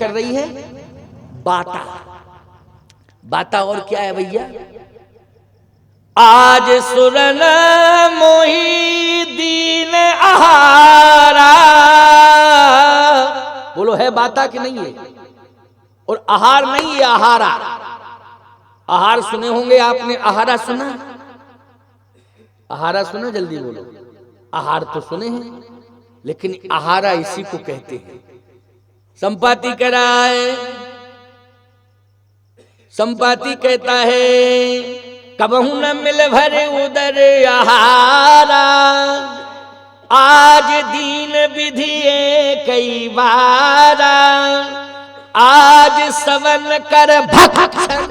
कर रही है? बाता। बाता और क्या है भैया? आज सुरन मोही दीन आहारा। बोलो है बाता कि नहीं है? और आहार नहीं है, आहारा। आहार सुने होंगे आपने, आहारा सुना? आहारा सुना? जल्दी बोलो। आहार तो सुने हैं, लेकिन आहारा इसी को कहते हैं। संपाति कराए, संपाति कहता है कबहू न मिल भरे उदर आहारा। आज दीन विधिए कई बारा। आज सवन कर भक्षण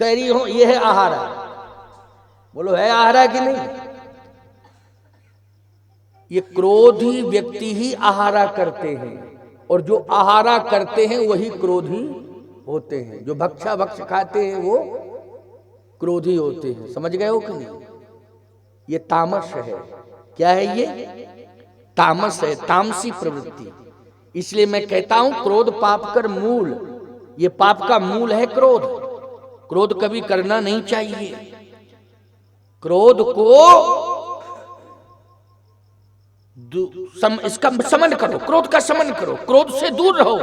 करी हो, यह है आहारा। बोलो है आहारा कि नहीं? ये क्रोधी व्यक्ति ही आहारा करते हैं, और जो आहारा करते हैं वही क्रोधी होते हैं। जो भक्षा भक्ष खाते हैं वो क्रोधी होते हैं। समझ गए हो कि नहीं? ये तामस है। क्या है ये? तामस है, तामसी प्रवृत्ति। इसलिए मैं कहता हूं क्रोध पाप कर मूल। ये पाप का मूल है क्रोध। क्रोध कभी करना नहीं चाहिए। क्रोध को इसका समन करो, क्रोध का समन करो, क्रोध से दूर रहो।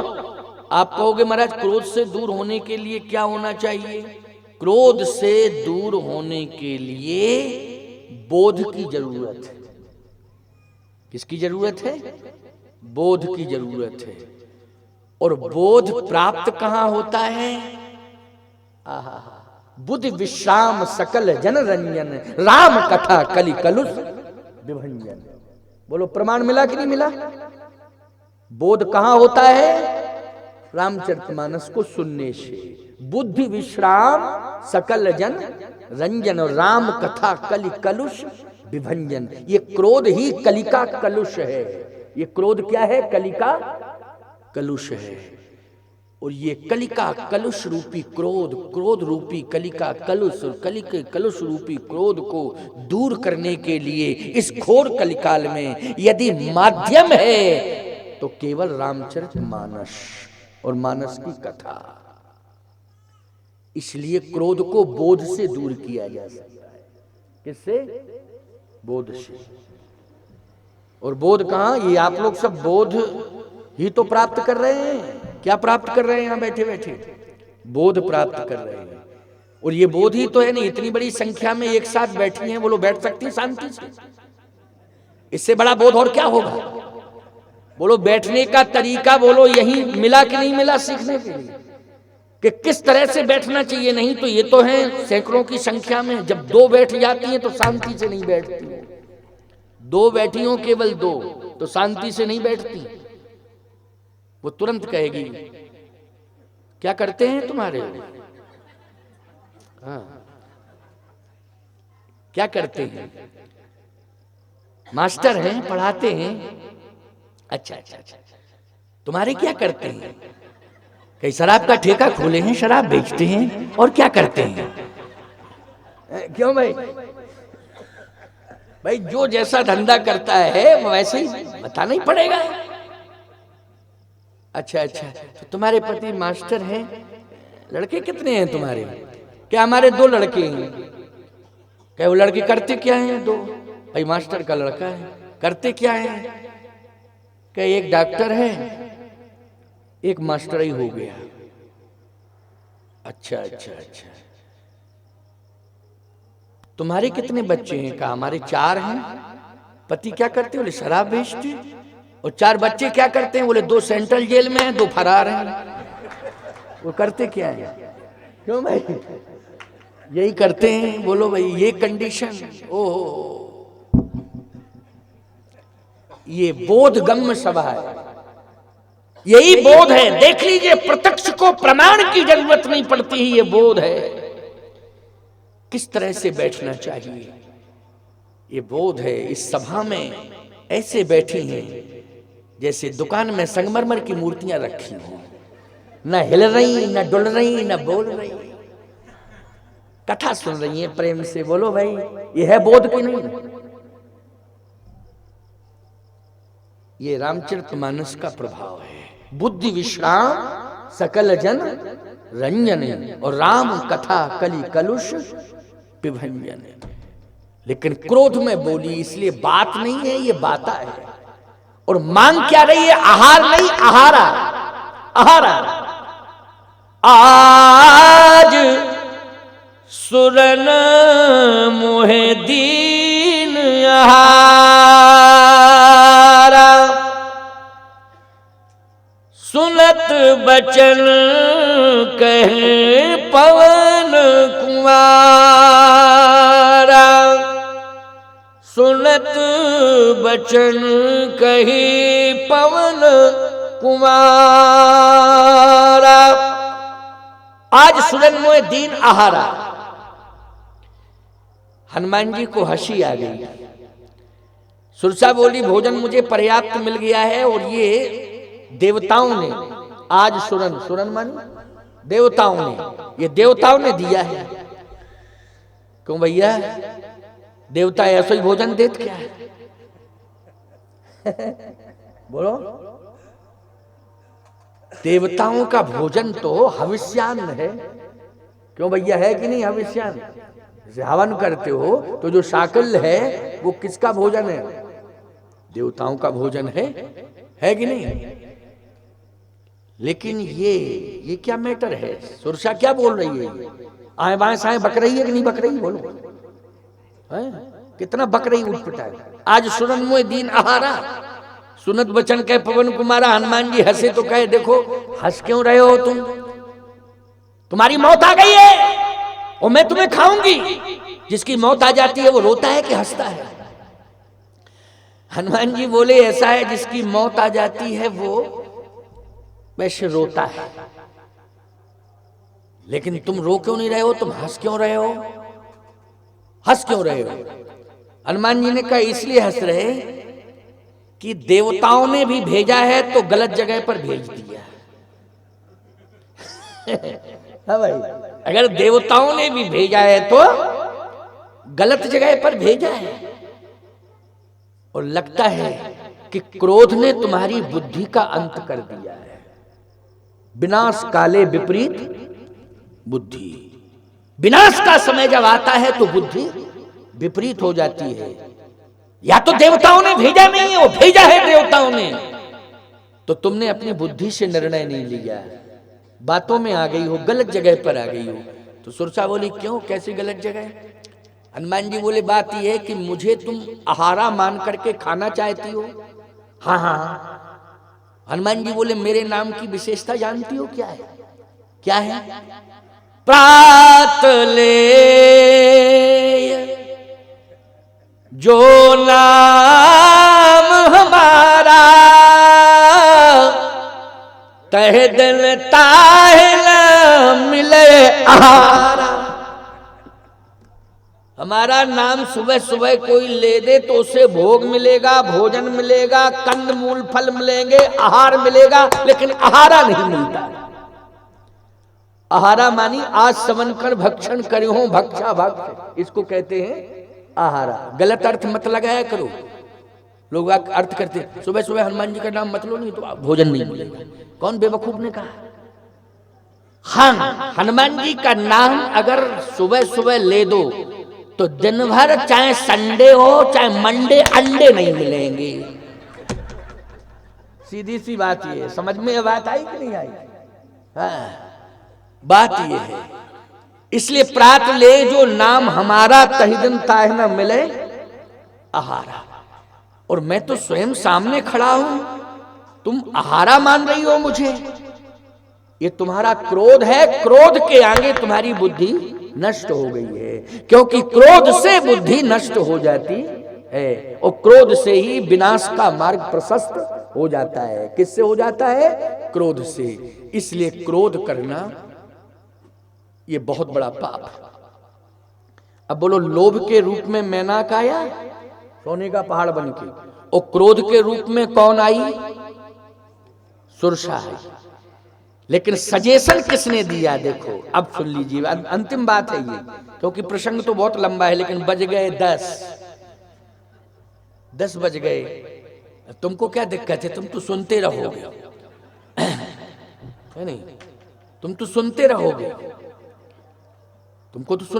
आप कहोगे महाराज क्रोध से दूर होने के लिए क्या होना चाहिए? क्रोध से दूर होने के लिए बोध की जरूरत है। किसकी जरूरत है? बोध की जरूरत है। और बोध प्राप्त कहां होता है? आहा, बुद्धि विश्राम सकल जन रंजन, राम कथा कलि कलुष विभंजन। बोलो प्रमाण मिला कि नहीं मिला? बोध कहां होता है? रामचरितमानस को सुनने से। बुद्धि विश्राम सकल जन रंजन और राम कथा कलि कलुष विभंजन। ये क्रोध ही कलि का कलुष है। ये क्रोध क्या है? कलि का कलुष है। और ये कलि का कलुष रूपी क्रोध, क्रोध रूपी कलि का कलुष और कलि के कलुष रूपी क्रोध को दूर करने के लिए इस घोर कलिकाल में यदि माध्यम है तो केवल रामचरितमानस और मानस की कथा। इसलिए क्रोध को बोध से दूर किया जा सकता है। किससे? बोध से। और बोध कहां? ये आप लोग सब बोध ही तो प्राप्त कर रहे हैं। क्या प्राप्त कर रहे हैं? यहां बैठे बैठे बोध प्राप्त कर रहे हैं। और ये बोध ही तो है नहीं, इतनी बड़ी संख्या में एक साथ बैठी हैं। बोलो बैठ सकती है शांति से? इससे बड़ा बोध और क्या होगा? बोलो बैठने का तरीका बोलो यही मिला कि नहीं मिला सीखने के लिए कि किस तरह से बैठना चाहिए। नहीं तो ये तो है सैकड़ों की संख्या में, जब दो बैठ जाती हैं तो शांति से नहीं बैठती। दो बैठी हो, केवल दो, तो शांति से नहीं बैठती। वो तुरंत कहेगी क्या करते हैं तुम्हारे? हाँ, क्या करते हैं? मास्टर हैं, पढ़ाते हैं। अच्छा अच्छा अच्छा, तुम्हारे क्या करते हैं? कई शराब का ठेका खोले हैं, शराब बेचते हैं। और क्या करते हैं? क्यों भाई? भाई जो जैसा धंधा करता है वो वैसे ही बताना ही पड़ेगा। अच्छा अच्छा, तो तुम्हारे पति मास्टर हैं। लड़के कितने हैं तुम्हारे? क्या हमारे 2 लड़के हैं। क्या वो लड़के करते क्या हैं? 2। भाई मास्टर का लड़का है, करते क्या है? क्या एक डॉक्टर है, एक मास्टर ही हो गया। अच्छा अच्छा अच्छा, तुम्हारे कितने बच्चे हैं? कहा हमारे 4 हैं। पति क्या करते? बोले शराब बेचते। और 4 बच्चे क्या करते हैं? बोले 2 सेंट्रल जेल में हैं, 2 फरार हैं। वो करते क्या है? क्यों भाई? यही करते हैं। बोलो भाई ये कंडीशन। ओहो, ये बोधगम्य सभा है। यही बोध है। देख लीजिए, प्रत्यक्ष को प्रमाण की जरूरत नहीं पड़ती है। ये बोध है किस तरह से बैठना चाहिए। ये बोध है। इस सभा में ऐसे बैठी हैं जैसे दुकान में संगमरमर की मूर्तियां रखी हों, न हिल रही, न डुल रही, न बोल रही, कथा सुन रही हैं प्रेम से। बोलो भाई ये है बोध की नहीं? ये रामचरितमानस का प्रभाव है। बुद्धि विश्राम सकल जन रंजन, और राम कथा कलि कलुष पिभंजन। लेकिन क्रोध में बोली, इसलिए बात नहीं है, ये बाता है। और मांग क्या रही है? आहार नहीं, आहारा, आहारा। आज सुरन मोहे दीन आहारा, सुनत बचन कहे पवन कुमारा, सुनत बचन कही पवन कुमारा। आज सुरन मोहे दीन आहारा। हनुमान जी को हंसी आ गई। सुरसा बोली, भोजन मुझे पर्याप्त मिल गया है, और ये देवताओं ने आज सुरन, सुरन मान देवताओं ने, ये देवताओं ने दिया है। क्यों भैया, देवता ऐसा ही भोजन देते क्या है? बोलो, देवताओं का भोजन तो हविष्यान्न है। क्यों भैया, है कि नहीं हविष्यान्न? जैसे हवन करते हो तो जो शाकल है वो किसका भोजन है? देवताओं का भोजन है कि नहीं? लेकिन ये क्या मैटर है? सुरसा क्या बोल रही है? आए बाएं साएं बक रही है कि नहीं बक रही? बोलो, है? कितना बक रही, उठ पिटाए। आज सुरन मोहे दीन आहारा, सुनत बचन कहे पवन कुमारा। हनुमान जी हंसे तो कहे, देखो हंस क्यों रहे हो तुम? तुम्हारी मौत आ गई है और मैं तुम्हें खाऊंगी। जिसकी मौत आ जाती है वो रोता है कि हंसता है? हनुमान जी बोले, ऐसा है, जिसकी मौत आ जाती है वो वैसे रोता है, लेकिन तुम रो क्यों नहीं रहे हो? तुम हंस क्यों रहे हो? हंस क्यों रहे हो? हनुमान जी ने कहा, इसलिए हंस रहे कि देवताओं ने भी भेजा है तो गलत जगह पर भेज दिया। हाँ भाई, अगर देवताओं ने भी भेजा है तो गलत जगह पर भेजा है। और लगता है कि क्रोध ने तुम्हारी बुद्धि का अंत कर दिया है। विनाश काले विपरीत बुद्धि। विनाश का समय जब आता है तो बुद्धि विपरीत हो जाती है। या तो देवताओं ने भेजा नहीं है, वो भेजा है देवताओं ने, तो तुमने अपनी बुद्धि से निर्णय नहीं लिया, बातों में आ गई हो, गलत जगह पर आ गई हो। तो सुरसा बोली, क्यों, कैसी गलत जगह? हनुमान जी बोले, बात यह है कि मुझे तुम आहारा मान करके खाना चाहती हो। हाँ हाँ हाँ। हनुमान जी बोले, मेरे नाम की विशेषता जानती हो क्या है? क्या है? प्रात ले जो नाम हमारा, तह दिल ताहिल मिले आहारा। हमारा नाम सुबह सुबह कोई ले दे तो उसे भोग मिलेगा, भोजन मिलेगा, कंद मूल फल मिलेंगे, आहार मिलेगा, लेकिन आहारा नहीं मिलता। आहारा मानी आज समन कर भक्षण करो, भक्षा भक्ष, इसको कहते हैं आहारा। गलत अर्थ मत लगाया करो। लोग अर्थ करते, सुबह सुबह हनुमान जी का नाम मत लो, नहीं तो भोजन नहीं मिलेगा। कौन बेवकूफ ने कहा? हाँ, हनुमान जी का नाम अगर सुबह सुबह ले दो तो दिन भर चाहे संडे हो चाहे मंडे अंडे नहीं मिलेंगे। सीधी सी बात ये, समझ में बात आई कि नहीं आई? हाँ, बात ये है। इसलिए प्रात ले जो नाम हमारा, तहि दिन ताहि न मिले आहारा। और मैं तो स्वयं सामने खड़ा हूं, तुम आहारा मान रही हो मुझे? ये तुम्हारा क्रोध है। क्रोध के आगे तुम्हारी बुद्धि नष्ट हो गई है, क्योंकि क्रोध से बुद्धि नष्ट हो जाती है, और क्रोध से ही विनाश का मार्ग प्रशस्त हो जाता है। किससे हो जाता है? क्रोध से। इसलिए क्रोध करना ये बहुत बड़ा पाप। अब बोलो, लोभ के रूप में मेनाक आया सोने का पहाड़ बनके, और क्रोध के रूप में कौन आई? सुरसा है। लेकिन सजेशन किसने दिया? देखो, अब सुन लीजिए, अंतिम बात है ये, क्योंकि प्रसंग तो बहुत लंबा है, लेकिन बज गए 10 बज गए। तुमको क्या दिक्कत है? तुम तो सुनते रहोगे। है नहीं? तुम तो सुनते रहोगे, तुमको तो सुन